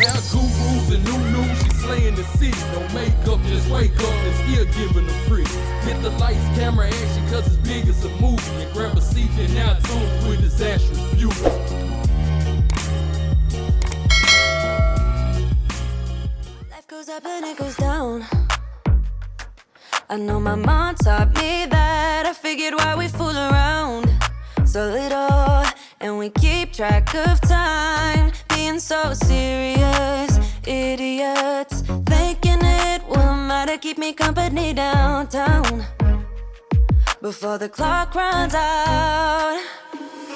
Now gurus and new, she slaying the city. No makeup, just wake up and still giving them pretty. Hit the lights, camera, action, cause it's big as a movie. And grab a seat and now tune with disastrous beauty. Life goes up and it goes down. I know my mom taught me that. I figured why we fool around so little, and we keep track of time, being so serious. Idiots thinking it will matter, keep me company downtown before the clock runs out.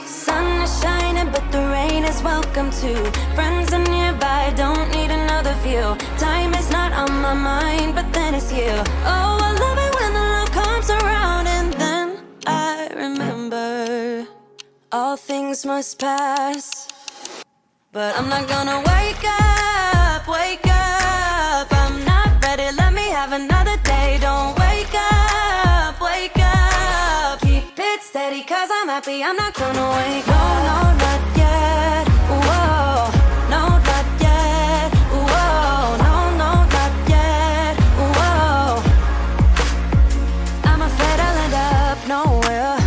Sun is shining, but the rain is welcome too. Friends are nearby, don't need another view. Time is not on my mind, but then it's you. Oh, I love it when the love comes around, and then I remember all things must pass. But I'm not gonna wake up, wake up. I'm not ready, let me have another day. Don't wake up, wake up. Keep it steady, cause I'm happy, I'm not gonna wake up. No, not yet, whoa. No, not yet, whoa. No, not yet, whoa. I'm afraid I'll end up nowhere.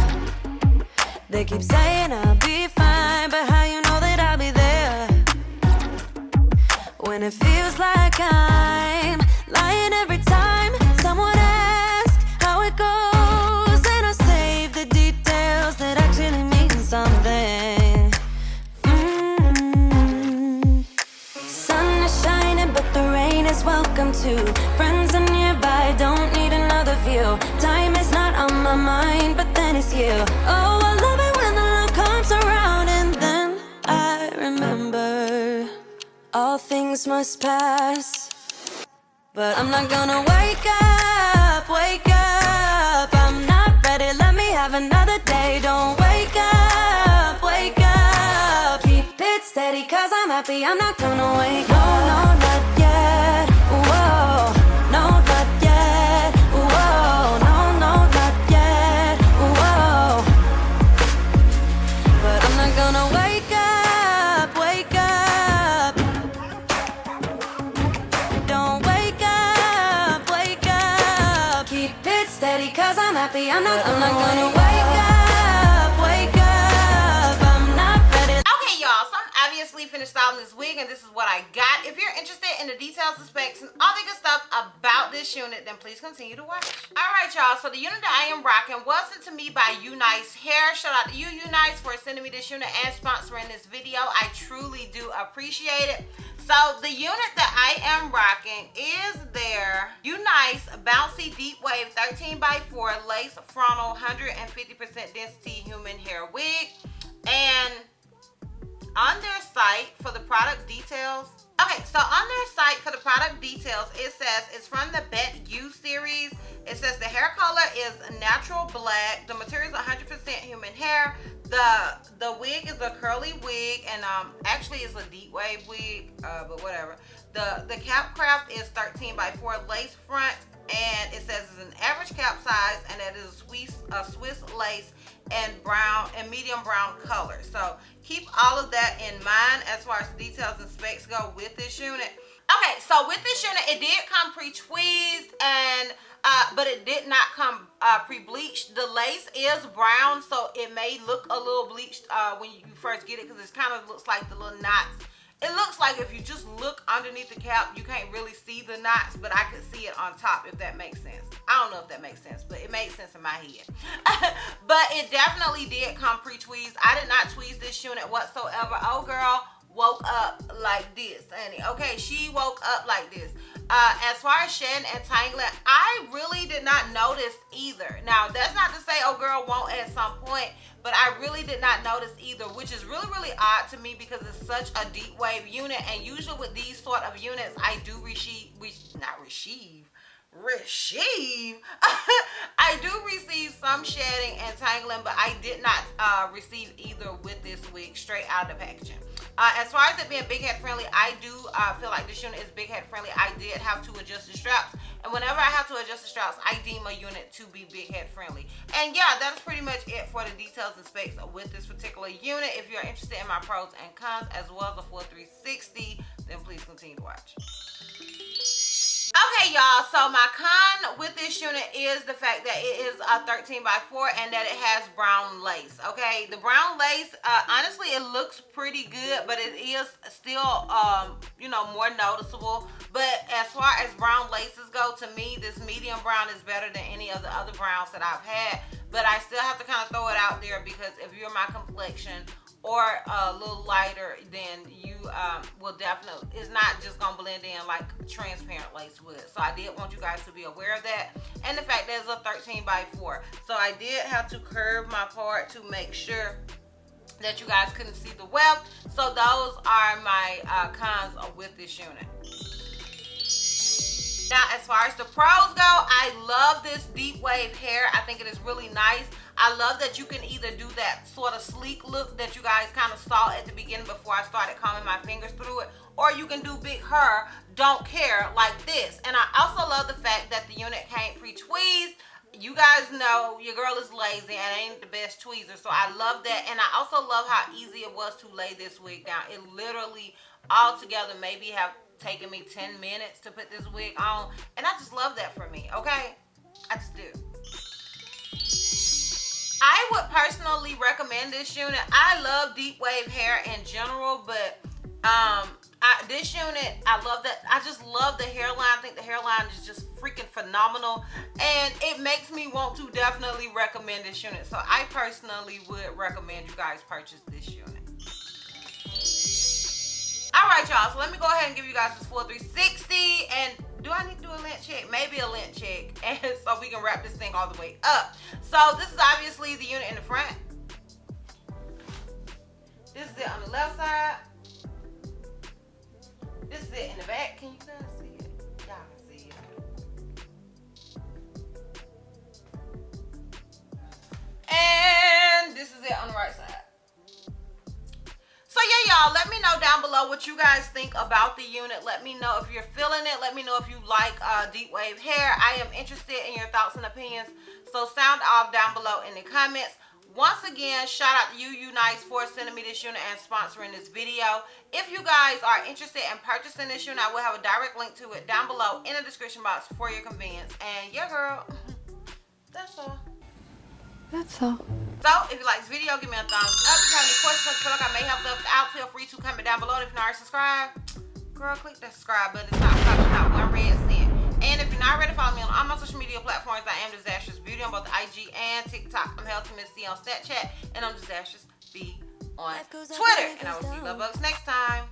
They keep saying I'll be fine, but how you know that I'll be there when it feels like I'm lying every time someone asks how it goes, and I save the details that actually mean something. Sun is shining, but the rain is welcome too. Friends are nearby, don't need another view. Time is not on my mind, but then it's you. Oh, I love it when the love comes around, and then I remember all things must pass. But I'm not gonna wake up, wake up. I'm not ready, let me have another day. Don't wake up, wake up. Keep it steady, cause I'm happy, I'm not gonna wake up. No, not yet, whoa. No, not yet, whoa. No, not yet, whoa. But I'm not gonna wake up, wake up. Don't wake up, wake up. Keep it steady, cause I'm happy, I'm not gonna wake up, wake up. I'm not ready. Okay, y'all, so I'm obviously finished styling this wig, and this is what I got. If you're interested in the details, the specs, and all the good stuff about this unit, then please continue to watch. Alright, y'all, so the unit that I am rocking was sent to me by Unice Hair. Shout out to you, Unice, for sending me this unit and sponsoring this video. I truly do appreciate it. So the unit that I am rocking is their Unice Bouncy Deep Wave 13x4 Lace Frontal 150% Density Human Hair Wig. And on their site for the product details, okay, so on their site for the product details, it says it's from the Bet You series. It says the hair color is natural black. The material is 100% human hair. The wig is a curly wig, and actually it's a deep wave wig, but whatever. The cap craft is 13x4 lace front, and it says it's an average cap size, and it is a Swiss lace and brown and medium brown color. So keep all of that in mind as far as details and specs go with this unit. Okay, so with this unit, it did come pre-tweezed, and but it did not come pre-bleached. The lace is brown, so it may look a little bleached when you first get it, because it kind of looks like the little knots. It looks like if you just look underneath the cap, you can't really see the knots, but I could see it on top, if that makes sense. I don't know if that makes sense, but it made sense in my head. But it definitely did come pre-tweezed. I did not tweeze this unit whatsoever. Oh, girl woke up like this, honey. Okay, she woke up like this. As far as shedding and tangling, I really did not notice either. Now, that's not to say, oh, girl won't at some point, but I really did not notice either, which is really, really odd to me, because it's such a deep wave unit, and usually with these sort of units, I do receive I do receive some shedding and tangling, but I did not receive either with this wig straight out of the packaging. As far as it being big head friendly, I do feel like this unit is big head friendly. I did have to adjust the straps And whenever I have to adjust the straps, I deem a unit to be big head friendly. And yeah, that's pretty much it for the details and specs with this particular unit. If you're interested in my pros and cons as well as a full 360, then please continue to watch. Okay, y'all, so my con with this unit is the fact that it is a 13x4 and that it has brown lace. Okay, the brown lace, honestly, it looks pretty good, but it is still, you know, more noticeable. But as far as brown laces go, to me, this medium brown is better than any of the other browns that I've had. But I still have to kind of throw it out there because if you're my complexion or a little lighter, then you will definitely, it's not just gonna blend in like transparent lace would. So I did want you guys to be aware of that, and the fact that it's a 13x4. So I did have to curve my part to make sure that you guys couldn't see the web. So those are my cons with this unit. Now, as far as the pros go, I love this deep wave hair. I think it is really nice. I love that you can either do that sort of sleek look that you guys kind of saw at the beginning before I started combing my fingers through it, or you can do big hair, don't care, like this. And I also love the fact that the unit came pre-tweezed. You guys know your girl is lazy and ain't the best tweezer, so I love that. And I also love how easy it was to lay this wig down. It literally all together maybe have taken me 10 minutes to put this wig on, and I just love that for me, okay? I just do. I would personally recommend this unit. I love deep wave hair in general, but this unit, I love that. I just love the hairline. I think the hairline is just freaking phenomenal, and it makes me want to definitely recommend this unit. So I personally would recommend you guys purchase this unit. All right, y'all, so let me go ahead and give you guys this full 360. And do I need to do a lint check? Maybe a lint check, and so we can wrap this thing all the way up. So this is obviously the unit in the front. This is it on the left side. This is it in the back. Can you guys see it? Y'all can see it. And this is it on the right side. So yeah, y'all, let me know down below what you guys think about the unit. Let me know if you're feeling it. Let me know if you like deep wave hair. I am interested in your thoughts and opinions, so sound off down below in the comments. Once again, shout out to you, Unice, for sending me this unit and sponsoring this video. If you guys are interested in purchasing this unit, I will have a direct link to it down below in the description box for your convenience. And yeah, girl, that's all. That's all. So, if you like this video, give me a thumbs up. If you have any questions or feel like I may have left out, feel free to comment down below. And if you're not already subscribed, girl, click that subscribe button. It's not one red cent. And if you're not ready to follow me on all my social media platforms, I am DizastrousBeauty on both IG and TikTok. I'm Healthy Miss C on Snapchat, and I'm DizastrousB on Twitter. And I will see you love bugs next time.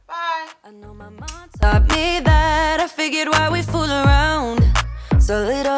Bye. I know my mom taught me that. I figured why we fool around so little.